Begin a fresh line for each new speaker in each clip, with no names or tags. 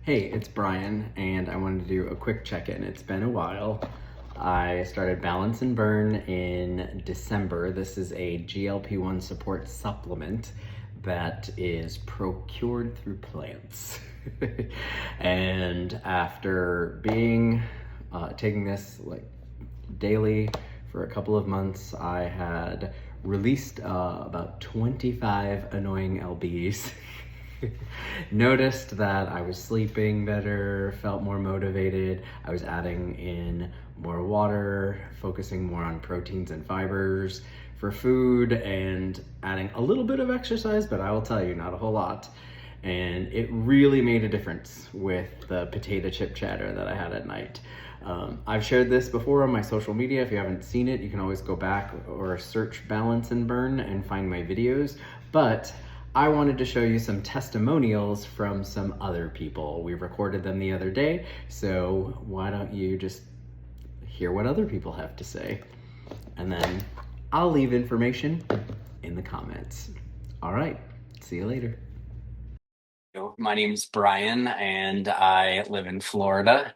Hey, it's Brian, and I wanted to do a quick check-in. It's been a while. I started Balance and Burn in December. This is a GLP-1 support supplement that is procured through plants. And after taking this like daily for a couple of months, I had released about 25 annoying LBs. Noticed that I was sleeping better, felt more motivated. I was adding in more water, focusing more on proteins and fibers for food, and adding a little bit of exercise, but I will tell you, not a whole lot. And it really made a difference with the potato chip chatter that I had at night. I've shared this before on my social media. If you haven't seen it, you can always go back or search Balance and Burn and find my videos. But I wanted to show you some testimonials from some other people. We recorded them the other day, so why don't you just hear what other people have to say? And then I'll leave information in the comments. All right, see you later.
My name's Brian, and I live in Florida.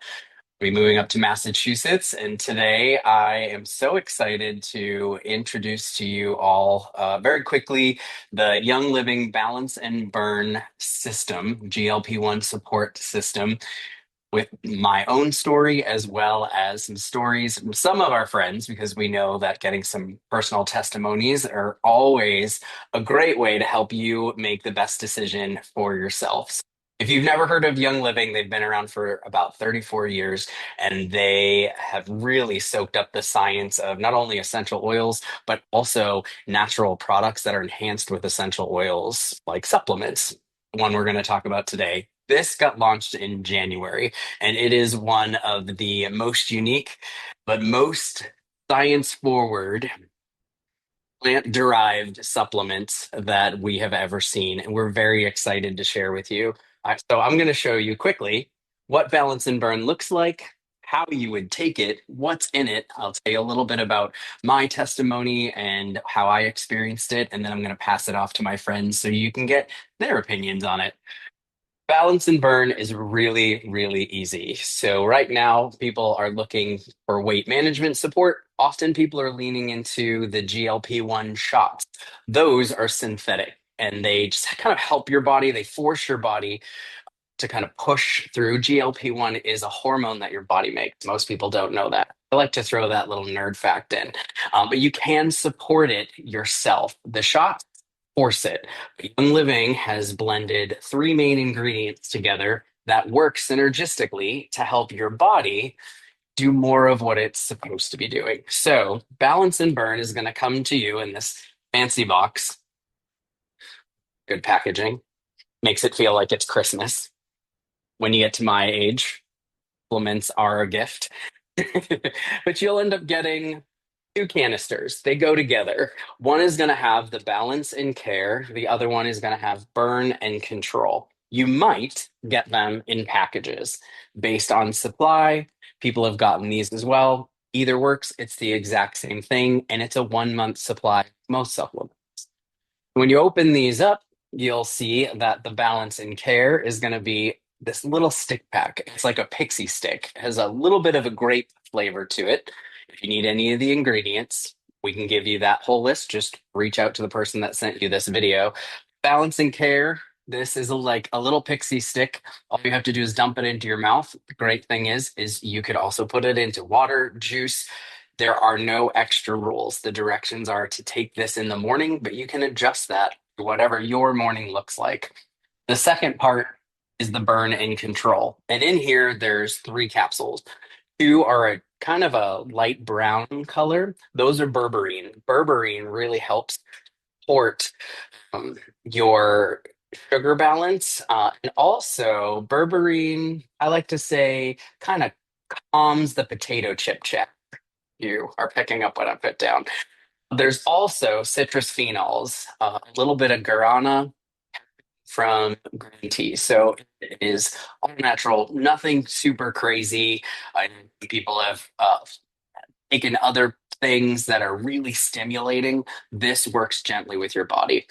I'll be moving up to Massachusetts, and today I am so excited to introduce to you all very quickly the Young Living Balance and Burn system, GLP-1 support system, with my own story as well as some stories from some of our friends, because we know that getting some personal testimonies are always a great way to help you make the best decision for yourselves. If you've never heard of Young Living, they've been around for about 34 years, and they have really soaked up the science of not only essential oils, but also natural products that are enhanced with essential oils, like supplements. The one we're going to talk about today. This got launched in January, and it is one of the most unique, but most science forward plant derived supplements that we have ever seen. And we're very excited to share with you. So I'm going to show you quickly what Balance and Burn looks like, how you would take it, what's in it. I'll tell you a little bit about my testimony and how I experienced it. And then I'm going to pass it off to my friends so you can get their opinions on it. Balance and burn is really, really easy. So right now, people are looking for weight management support. Often people are leaning into the GLP-1 shots. Those are synthetic and they just kind of help your body. They force your body to kind of push through. GLP-1 is a hormone that your body makes. Most people don't know that. I like to throw that little nerd fact in. But you can support it yourself. The shots force it. Young Living has blended three main ingredients together that work synergistically to help your body do more of what it's supposed to be doing. So, Balance and Burn is going to come to you in this fancy box. Good packaging. Makes it feel like it's Christmas. When you get to my age, supplements are a gift. But you'll end up getting two canisters. They go together. One is going to have the balance and care, the other one is going to have burn and control. You might get them in packages based on supply. People have gotten these as well. Either works, it's the exact same thing, and it's a 1 month supply, most supplements. When you open these up, you'll see that the balance and care is going to be this little stick pack. It's like a pixie stick. It has a little bit of a grape flavor to it. If you need any of the ingredients, we can give you that whole list. Just reach out to the person that sent you this video. Balance and care. This is like a little pixie stick. All you have to do is dump it into your mouth. The great thing is you could also put it into water, juice. There are no extra rules. The directions are to take this in the morning, but you can adjust that to whatever your morning looks like. The second part is the burn and control. And in here, there's three capsules. Two are a kind of a light brown color. Those are berberine. Berberine really helps support your sugar balance. And also, berberine, I like to say, kind of calms the potato chip chat. You are picking up what I put down. There's also citrus phenols, a little bit of guarana from green tea. So it is all natural, nothing super crazy. I People have taken other things that are really stimulating. This works gently with your body.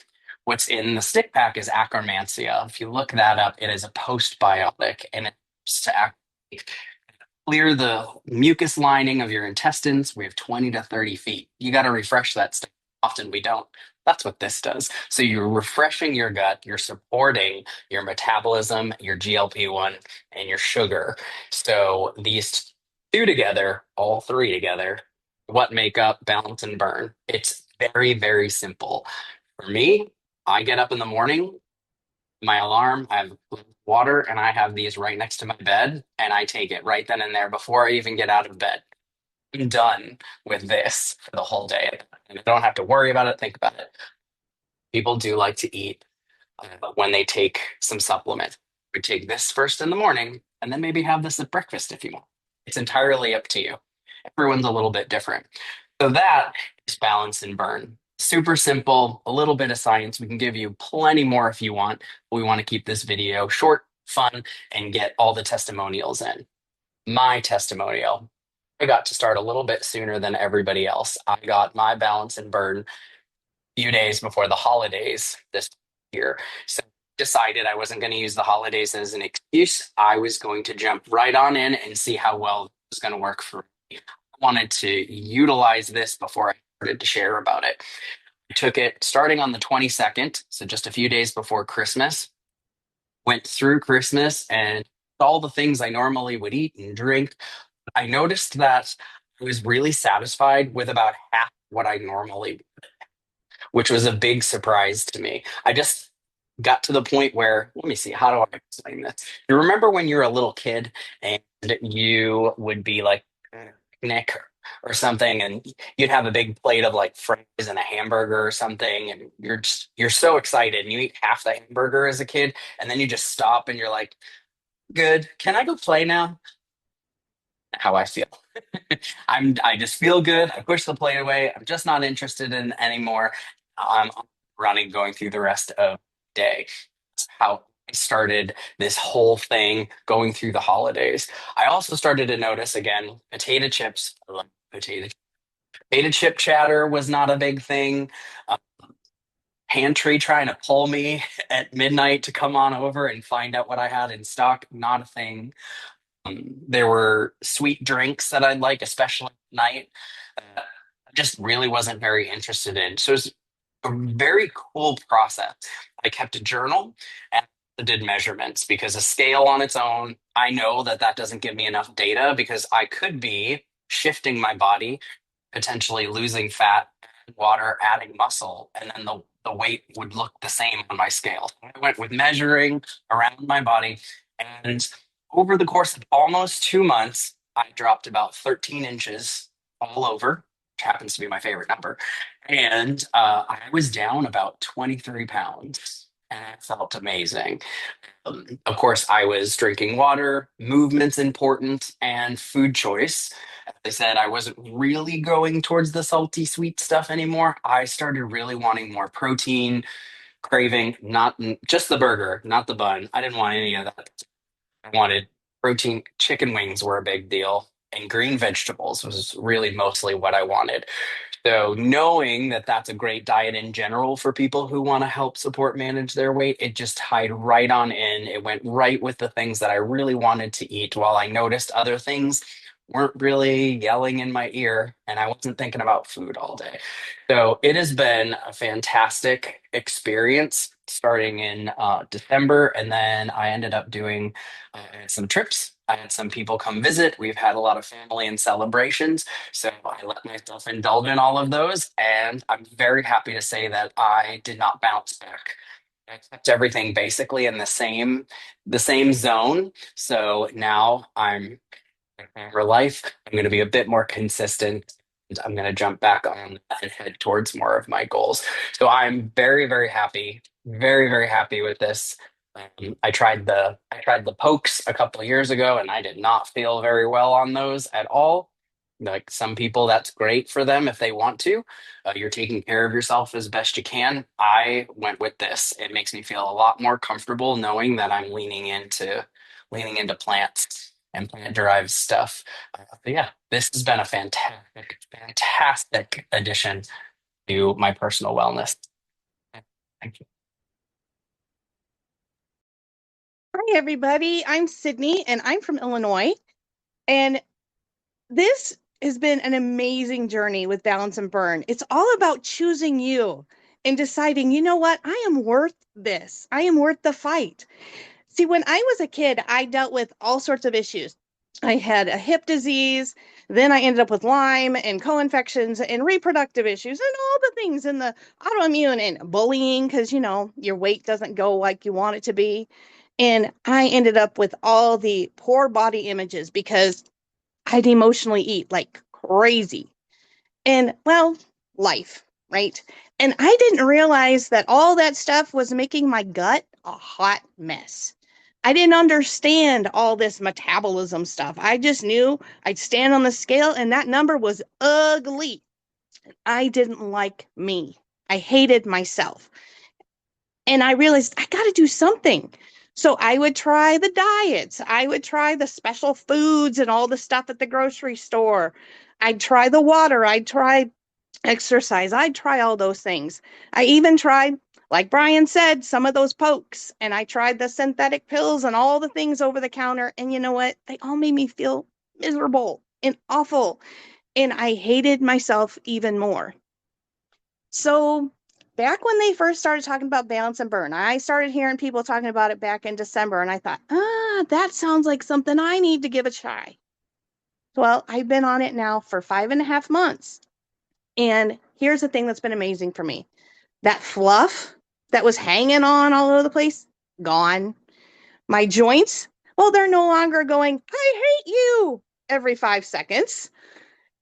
What's in the stick pack is Akkermansia. If you look that up, it is a postbiotic, and it's to actually clear the mucus lining of your intestines. We have 20 to 30 feet. You got to refresh that stuff. Often we don't. That's what this does. So you're refreshing your gut, you're supporting your metabolism, your GLP-1, and your sugar. So these two together, all three together, what make up balance and burn? It's very, very simple. For me, I get up in the morning, my alarm, I have water, and I have these right next to my bed, and I take it right then and there before I even get out of bed. I'm done with this for the whole day. And I don't have to worry about it, think about it. People do like to eat when they take some supplement. We take this first in the morning, and then maybe have this at breakfast if you want. It's entirely up to you. Everyone's a little bit different. So that is balance and burn. Super simple, a little bit of science. We can give you plenty more if you want. We want to keep this video short, fun, and get all the testimonials in. My testimonial, I got to start a little bit sooner than everybody else. I got my balance and burn a few days before the holidays this year. So decided I wasn't going to use the holidays as an excuse. I was going to jump right on in and see how well it was going to work for me. I wanted to utilize this before I started to share about it. I took it starting on the 22nd, so just a few days before Christmas, went through Christmas and all the things I normally would eat and drink. I noticed that I was really satisfied with about half what I normally, which was a big surprise to me. I just got to the point where, let me see, how do I explain this? You remember when you're a little kid and you would be like picnic or something, and you'd have a big plate of like fries and a hamburger or something, and you're so excited and you eat half the hamburger as a kid, and then you just stop and you're like, good, can I go play now? How I feel. I just feel good. I push the plate away. I'm just not interested in anymore. I'm running, going through the rest of the day. That's how I started this whole thing going through the holidays. I also started to notice again, potato chips. I love potato chip chatter was not a big thing. Uh, Pantry trying to pull me at midnight to come on over and find out what I had in stock, not a thing. There were sweet drinks that I'd like, especially at night. I just really wasn't very interested in. So it was a very cool process. I kept a journal and I did measurements because a scale on its own, I know that that doesn't give me enough data because I could be shifting my body, potentially losing fat, water, adding muscle, and then the weight would look the same on my scale. I went with measuring around my body, and over the course of almost 2 months, I dropped about 13 inches all over, which happens to be my favorite number. And I was down about 23 pounds, and it felt amazing. Of course, I was drinking water, movement's important, and food choice. As I said, I wasn't really going towards the salty sweet stuff anymore. I started really wanting more protein, craving not just the burger, not the bun. I didn't want any of that. I wanted protein. Chicken wings were a big deal, and green vegetables was really mostly what I wanted. So, knowing that that's a great diet in general for people who want to help support manage their weight, it just tied right on in. It went right with the things that I really wanted to eat, while I noticed other things weren't really yelling in my ear, and I wasn't thinking about food all day. So, it has been a fantastic experience starting in December, and then I ended up doing some trips. I had some people come visit. We've had a lot of family and celebrations. So I let myself indulge in all of those, and I'm very happy to say that I did not bounce back. I kept everything basically in the same zone. So now for life, I'm going to be a bit more consistent. And I'm going to jump back on and head towards more of my goals. So I'm very, very happy, very, very happy with this. I tried the pokes a couple of years ago, and I did not feel very well on those at all. Like some people, that's great for them if they want to. You're taking care of yourself as best you can. I went with this. It makes me feel a lot more comfortable knowing that I'm leaning into plants and plant-derived stuff. But yeah, this has been a fantastic, fantastic addition to my personal wellness. Thank you.
Everybody. I'm Sydney and I'm from Illinois. And this has been an amazing journey with Balance and Burn. It's all about choosing you and deciding, you know what? I am worth this. I am worth the fight. See, when I was a kid, I dealt with all sorts of issues. I had a hip disease, then I ended up with Lyme and co-infections and reproductive issues and all the things in the autoimmune and bullying because, your weight doesn't go like you want it to be. And I ended up with all the poor body images because I'd emotionally eat like crazy. And well, life, right? And I didn't realize that all that stuff was making my gut a hot mess. I didn't understand all this metabolism stuff. I just knew I'd stand on the scale and that number was ugly. I didn't like me. I hated myself. And I realized I got to do something. So I would try the diets. I would try the special foods and all the stuff at the grocery store. I'd try the water. I'd try exercise. I'd try all those things. I even tried, like Brian said, some of those pokes, and I tried the synthetic pills and all the things over the counter. And you know what? They all made me feel miserable and awful. And I hated myself even more. So, back when they first started talking about balance and burn, I started hearing people talking about it back in December, and I thought, that sounds like something I need to give a try. Well, I've been on it now for 5.5 months. And here's the thing that's been amazing for me, that fluff that was hanging on all over the place, gone. My joints, well, they're no longer going, I hate you every 5 seconds.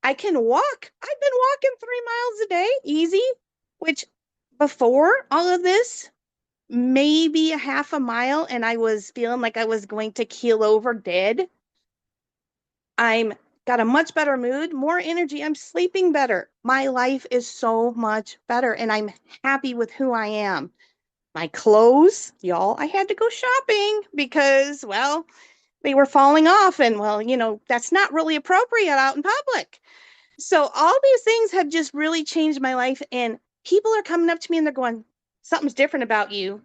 I can walk. I've been walking 3 miles a day, easy, which before all of this, maybe a half a mile, and I was feeling like I was going to keel over dead. I'm got a much better mood, more energy. I'm sleeping better. My life is so much better, and I'm happy with who I am. My clothes, y'all, I had to go shopping because, well, they were falling off, and well, that's not really appropriate out in public. So all these things have just really changed my life. And people are coming up to me and they're going, something's different about you.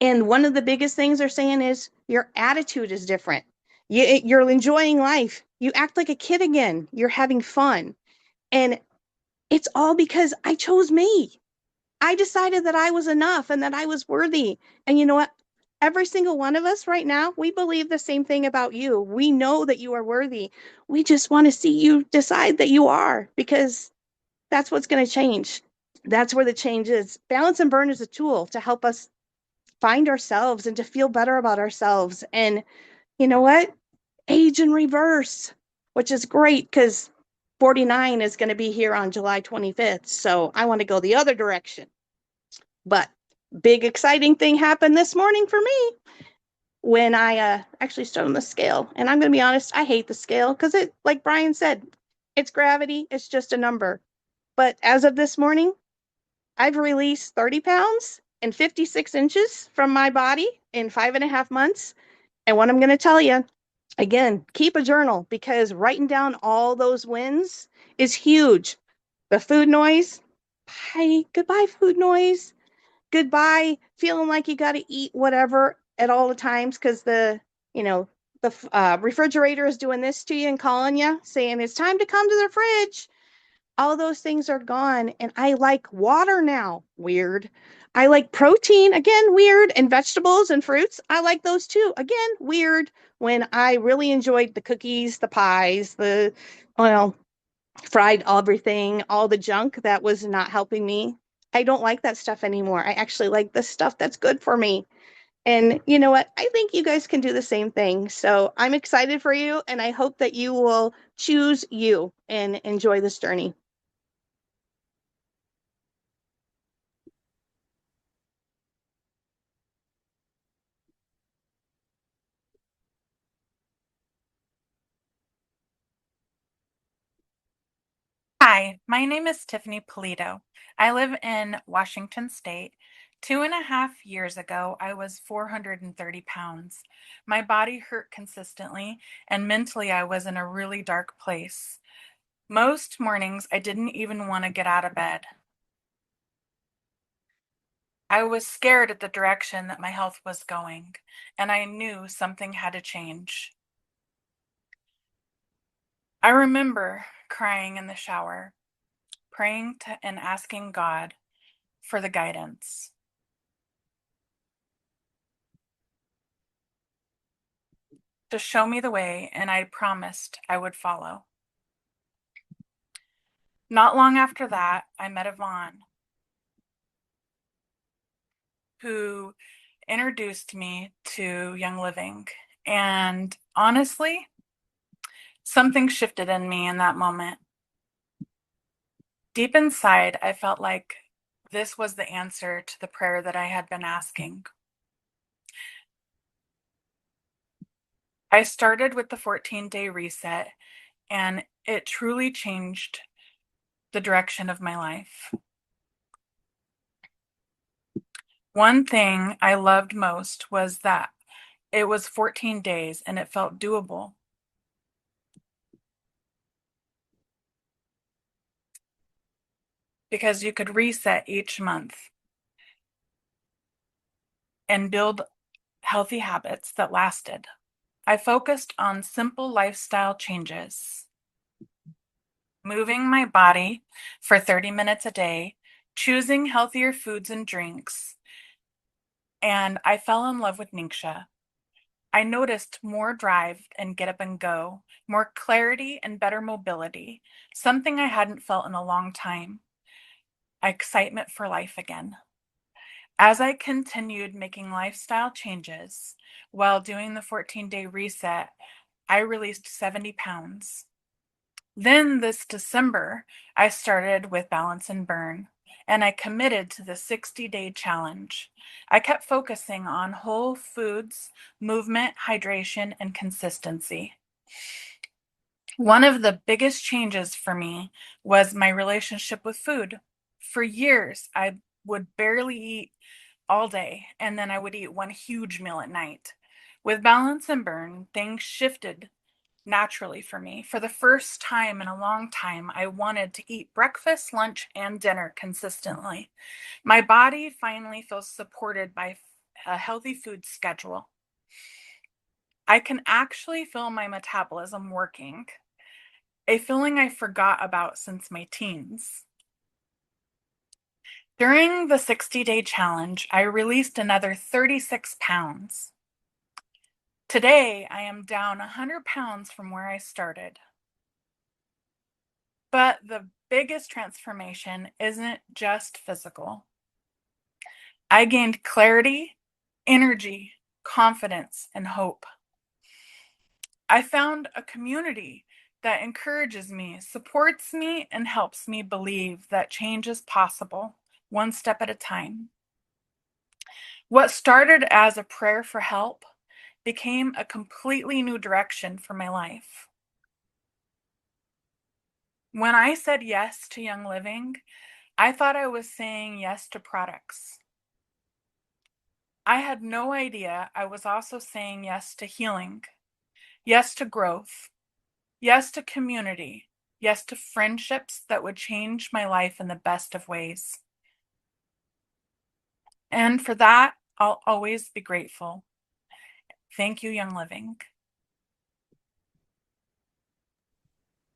And one of the biggest things they're saying is your attitude is different. You're enjoying life. You act like a kid again. You're having fun. And it's all because I chose me. I decided that I was enough and that I was worthy. And you know what? Every single one of us right now, we believe the same thing about you. We know that you are worthy. We just want to see you decide that you are because that's what's going to change. That's where the change is. Balance and burn is a tool to help us find ourselves and to feel better about ourselves. And you know what? Age in reverse, which is great because 49 is going to be here on July 25th. So I want to go the other direction. But big exciting thing happened this morning for me when I actually stood on the scale. And I'm going to be honest, I hate the scale because like Brian said, it's gravity, it's just a number. But as of this morning, I've released 30 pounds and 56 inches from my body in 5.5 months. And what I'm going to tell you, again, keep a journal because writing down all those wins is huge. The food noise, bye, goodbye, food noise. Goodbye feeling like you got to eat whatever at all the times because the refrigerator is doing this to you and calling you saying it's time to come to the fridge. All those things are gone, and I like water now. Weird. I like protein, again, weird, and vegetables and fruits, I like those too, again, weird. When I really enjoyed the cookies, the pies, the well fried everything, all the junk that was not helping me. I don't like that stuff anymore. I actually like the stuff that's good for me. And you know what? I think you guys can do the same thing. So I'm excited for you, and I hope that you will choose you and enjoy this journey.
Hi, my name is Tiffany Polito. I live in Washington State. 2.5 years ago, I was 430 pounds. My body hurt consistently, and mentally, I was in a really dark place. Most mornings, I didn't even want to get out of bed. I was scared at the direction that my health was going, and I knew something had to change. I remember crying in the shower, praying and asking God for the guidance. To show me the way, and I promised I would follow. Not long after that, I met Yvonne, who introduced me to Young Living. And honestly, something shifted in me in that moment. Deep inside, I felt like this was the answer to the prayer that I had been asking. I started with the 14-day reset, and it truly changed the direction of my life. One thing I loved most was that it was 14 days and it felt doable. Because you could reset each month and build healthy habits that lasted. I focused on simple lifestyle changes, moving my body for 30 minutes a day, choosing healthier foods and drinks, and I fell in love with Ningxia. I noticed more drive and get up and go, more clarity and better mobility, something I hadn't felt in a long time. Excitement for life again. As I continued making lifestyle changes while doing the 14-day reset, I released 70 pounds. Then this December, I started with Balance and Burn, and I committed to the 60-day challenge. I kept focusing on whole foods, movement, hydration, and consistency. One of the biggest changes for me was my relationship with food. For years, I would barely eat all day, and then I would eat one huge meal at night. With Balance and Burn, things shifted naturally for me. For the first time in a long time, I wanted to eat breakfast, lunch, and dinner consistently. My body finally feels supported by a healthy food schedule. I can actually feel my metabolism working, a feeling I forgot about since my teens. During the 60-day challenge, I released another 36 pounds. Today, I am down 100 pounds from where I started. But the biggest transformation isn't just physical. I gained clarity, energy, confidence, and hope. I found a community that encourages me, supports me, and helps me believe that change is possible, one step at a time. What started as a prayer for help became a completely new direction for my life. When I said yes to Young Living, I thought I was saying yes to products. I had no idea I was also saying yes to healing, yes to growth, yes to community, yes to friendships that would change my life in the best of ways. And for that, I'll always be grateful. Thank you, Young Living.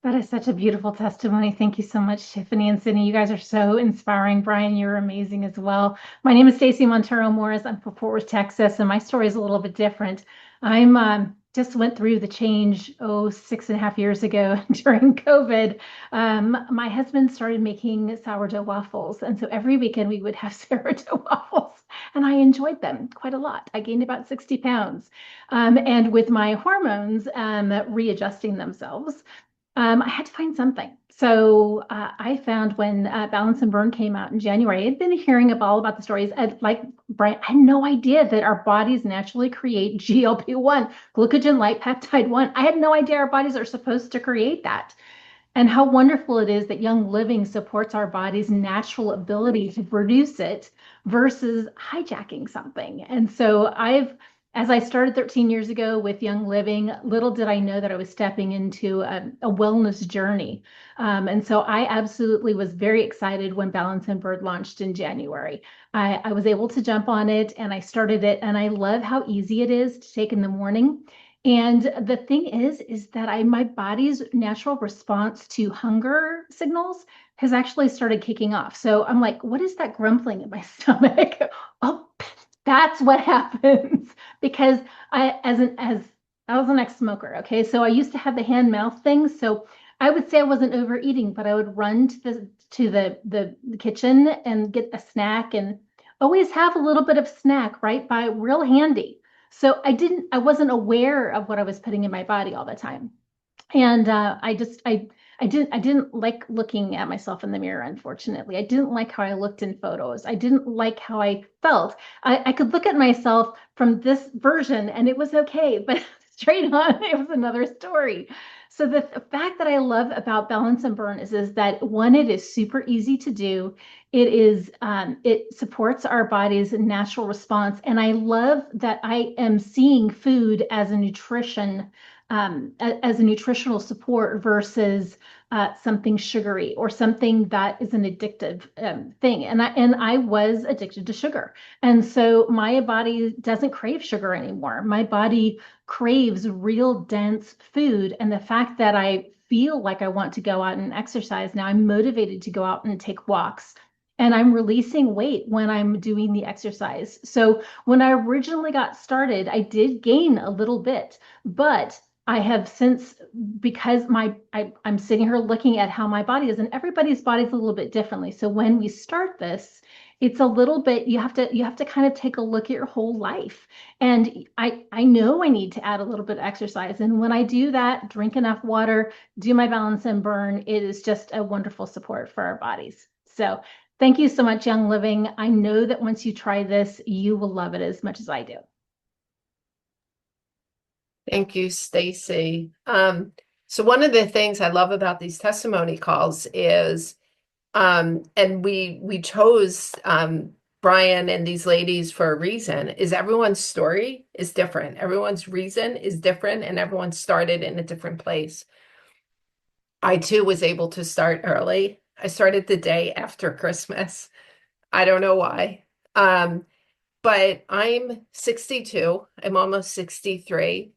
That is such a beautiful testimony. Thank you so much, Tiffany and Sydney. You guys are so inspiring. Brian, you're amazing as well. My name is Stacey Montero Morris. I'm from Fort Worth, Texas, and my story is a little bit different. I'm just went through the change 6.5 years ago during COVID. My husband started making sourdough waffles, and so every weekend we would have sourdough waffles, and I enjoyed them quite a lot. I gained about 60 pounds, and with my hormones readjusting themselves. I had to find something. So I found when Balance and Burn came out in January, I'd been hearing all about the stories. Like Brian, I had no idea that our bodies naturally create GLP-1, glucogen peptide 1. I had no idea our bodies are supposed to create that. And how wonderful it is that Young Living supports our body's natural ability to produce it versus hijacking something. And so I've As I started 13 years ago with Young Living, little did I know that I was stepping into a wellness journey. And so I absolutely was very excited when Balance and Bird launched in January. I was able to jump on it and I started it, and I love how easy it is to take in the morning. And the thing is that my body's natural response to hunger signals has actually started kicking off. So I'm like, what is that grumbling in my stomach? Oh, that's what happens because I was an ex-smoker. Okay, so I used to have the hand mouth thing. So I would say I wasn't overeating, but I would run to the kitchen and get a snack and always have a little bit of snack right by, real handy. So I wasn't aware of what I was putting in my body all the time. And I didn't like looking at myself in the mirror, unfortunately. I didn't like how I looked in photos. I didn't like how I felt. I could look at myself from this version and it was okay, but straight on, it was another story. So the fact that I love about Balance and Burn is that one, it is super easy to do. It supports our body's natural response. And I love that I am seeing food as a as a nutritional support versus something sugary or something that is an addictive thing. And I was addicted to sugar. And so my body doesn't crave sugar anymore. My body craves real dense food. And the fact that I feel like I want to go out and exercise now, I'm motivated to go out and take walks. And I'm releasing weight when I'm doing the exercise. So when I originally got started, I did gain a little bit, but I have since, because I'm sitting here looking at how my body is, and everybody's body is a little bit differently. So when we start this, it's a little bit, you have to kind of take a look at your whole life. And I know I need to add a little bit of exercise. And when I do that, drink enough water, do my Balance and Burn, it is just a wonderful support for our bodies. So thank you so much, Young Living. I know that once you try this, you will love it as much as I do.
Thank you, Stacy. So one of the things I love about these testimony calls is, and we chose Brian and these ladies for a reason, is everyone's story is different. Everyone's reason is different, and everyone started in a different place. I too was able to start early. I started the day after Christmas. I don't know why. But I'm 62. I'm almost 63.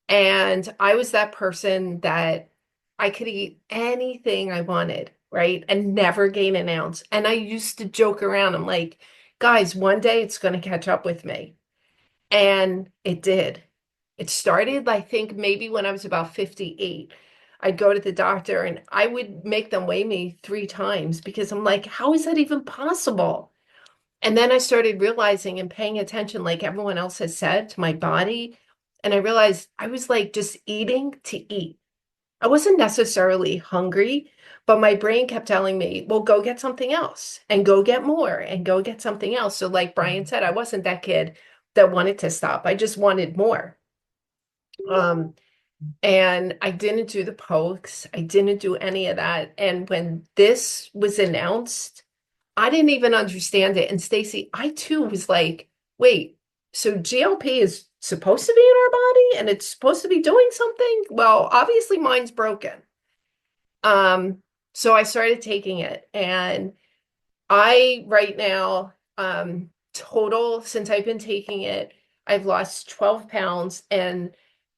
And I was that person that I could eat anything I wanted, right? And never gain an ounce. And I used to joke around. I'm like, guys, one day it's going to catch up with me. And it did. It started, I think, maybe when I was about 58. I'd go to the doctor and I would make them weigh me 3 times because I'm like, how is that even possible? And then I started realizing and paying attention, like everyone else has said, to my body. And I realized I was like just eating to eat. I wasn't necessarily hungry, but my brain kept telling me, well, go get something else and go get more and go get something else. So like Brian said, I wasn't that kid that wanted to stop. I just wanted more. And I didn't do the pokes. I didn't do any of that. And when this was announced, I didn't even understand it. And Stacy, I too was like, wait, so GLP is supposed to be in our body and it's supposed to be doing something? Well, obviously mine's broken. So I started taking it, and I right now, total, since I've been taking it, I've lost 12 pounds, and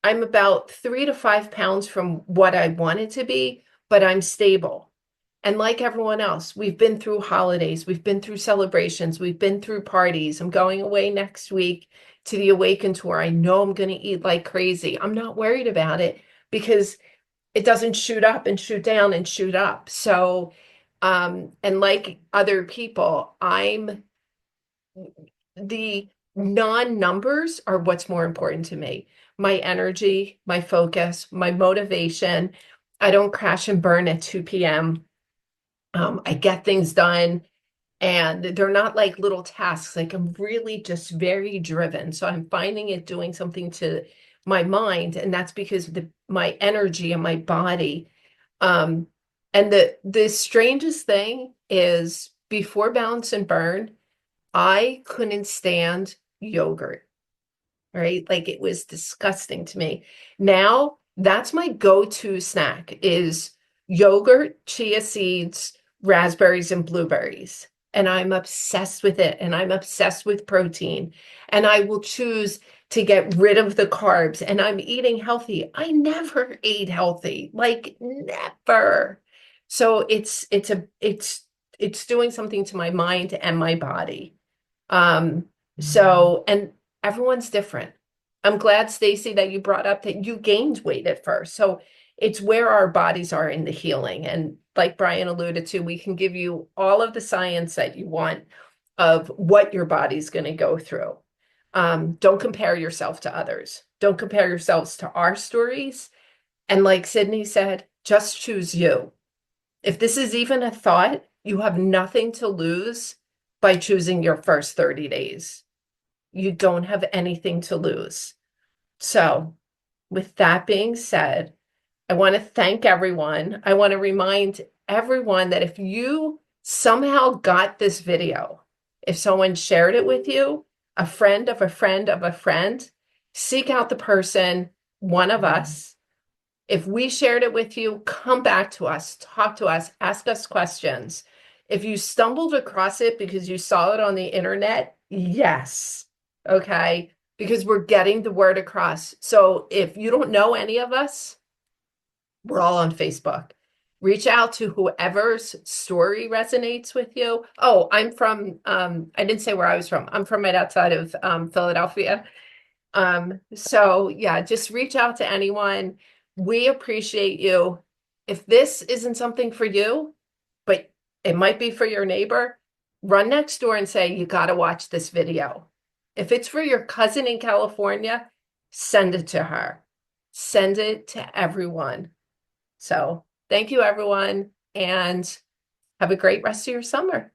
I'm about 3 to 5 pounds from what I wanted to be, but I'm stable. And like everyone else, we've been through holidays, we've been through celebrations, we've been through parties. I'm going away next week to the Awaken tour. I know I'm going to eat like crazy. I'm not worried about it because it doesn't shoot up and shoot down and shoot up. So, and like other people, the non-numbers are what's more important to me. My energy, my focus, my motivation. I don't crash and burn at 2 p.m. I get things done, and they're not like little tasks. Like I'm really just very driven. So I'm finding it doing something to my mind, and that's because of my energy and my body. And the strangest thing is before Balance and Burn, I couldn't stand yogurt. right? Like it was disgusting to me. Now that's my go-to snack is yogurt, chia seeds, raspberries, and blueberries. And I'm obsessed with it. And I'm obsessed with protein. And I will choose to get rid of the carbs. And I'm eating healthy. I never ate healthy, like never. So it's doing something to my mind and my body. So, and everyone's different. I'm glad, Stacy, that you brought up that you gained weight at first. So it's where our bodies are in the healing. And like Brian alluded to, we can give you all of the science that you want of what your body's going to go through. Don't compare yourself to others. Don't compare yourselves to our stories. And like Sydney said, just choose you. If this is even a thought, you have nothing to lose by choosing your first 30 days. You don't have anything to lose. So, with that being said, I want to thank everyone. I want to remind everyone that if you somehow got this video, if someone shared it with you, a friend of a friend of a friend, seek out the person, one of us. If we shared it with you, come back to us, talk to us, ask us questions. If you stumbled across it because you saw it on the internet, yes. Okay. Because we're getting the word across. So if you don't know any of us, we're all on Facebook. Reach out to whoever's story resonates with you. Oh, I'm from, I didn't say where I was from. I'm from right outside of Philadelphia. So yeah, just reach out to anyone. We appreciate you. If this isn't something for you, but it might be for your neighbor, run next door and say, you got to watch this video. If it's for your cousin in California, send it to her. Send it to everyone. So thank you, everyone, and have a great rest of your summer.